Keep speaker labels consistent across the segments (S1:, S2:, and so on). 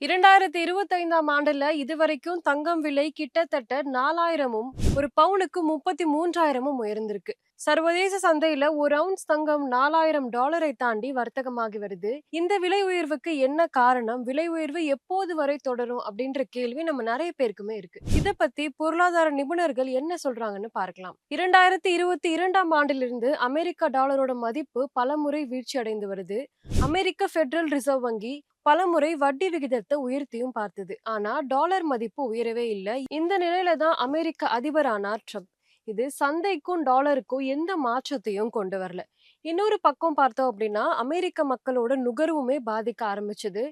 S1: 2025ஆம் ஆண்டுல இதுவரைக்கும் தங்கம் விலை கிட்டத்தட்ட 4000ம், ஒரு பவுனுக்கு 33,000ம் உயர்ந்திருக்கு. சர்வதேச சந்தையில ஒரு அவுன்ஸ் தங்கம் $4000 தாண்டி வர்த்தகமாகி வருது. இந்த விலை உயர்வுக்கு என்ன காரணம்? விலை உயர்வு எப்போது வரை தொடரும்? அப்படின்ற கேள்வி நம்ம நிறைய பேருக்குமே இருக்கு. இத பத்தி பொருளாதார நிபுணர்கள் என்ன சொல்றாங்கன்னு பார்க்கலாம். 2022ஆம் ஆண்டிலிருந்து அமெரிக்க டாலரோட மதிப்பு பலமுறை வீழ்ச்சி அடைந்து வருது. அமெரிக்க பெடரல் ரிசர்வ் வங்கி பலமுறை வட்டி விகிதத்தை உயர்த்தியும் பார்த்தது. ஆனா டாலர் மதிப்பு உயரவே இல்லை. இந்த நிலையில தான் அமெரிக்க அதிபரானார் ட்ரம்ப். இது சந்தைக்கும் டாலருக்கும் எந்த மாற்றத்தையும் கொண்டு வரல. இன்னொரு பக்கம் பார்த்தோம் அப்படின்னா அமெரிக்க மக்களோட நுகர்வுமே பாதிக்க ஆரம்பிச்சது.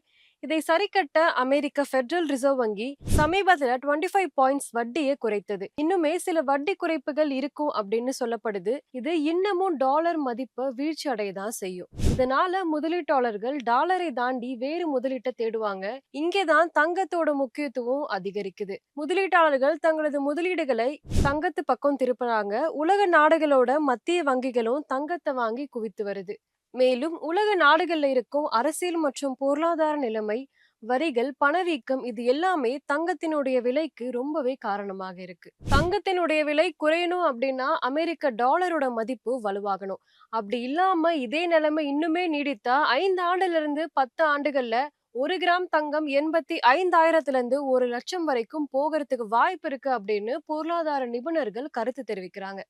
S1: இதை சரிக்கட்ட அமெரிக்க பெடரல் ரிசர்வ் வங்கி சமீபத்துல 25 பாயிண்ட்ஸ் வட்டியை குறைத்தது. இன்னுமே சில வட்டி குறைப்புகள் இருக்கும் அப்படின்னு சொல்லப்படுது. இது இன்னமும் டாலர் மதிப்பை வீழ்ச்சி அடையதான் செய்யும். இதனால முதலீட்டாளர்கள் டாலரை தாண்டி வேறு முதலீட்டை தேடுவாங்க. இங்கேதான் தங்கத்தோட முக்கியத்துவம் அதிகரிக்குது. முதலீட்டாளர்கள் தங்களது முதலீடுகளை தங்கத்து பக்கம் திருப்புறாங்க. உலக நாடுகளோட மத்திய வங்கிகளும் தங்கத்தை வாங்கி குவித்து வருது. மேலும் உலக நாடுகள்ல இருக்கும் அரசியல் மற்றும் பொருளாதார நிலைமை, வரிகள், பணவீக்கம், இது எல்லாமே தங்கத்தினுடைய விலைக்கு ரொம்பவே காரணமாக இருக்கு. தங்கத்தினுடைய விலை குறையணும் அப்படின்னா அமெரிக்க டாலரோட மதிப்பு வலுவாகணும். அப்படி இல்லாம இதே நிலைமை இன்னுமே நீடித்தா 5 ஆண்டுல இருந்து 10 ஆண்டுகள்ல 1 கிராம் தங்கம் 85,000லிருந்து 1 லட்சம் வரைக்கும் போகிறதுக்கு வாய்ப்பு இருக்கு அப்படின்னு பொருளாதார நிபுணர்கள் கருத்து தெரிவிக்கிறாங்க.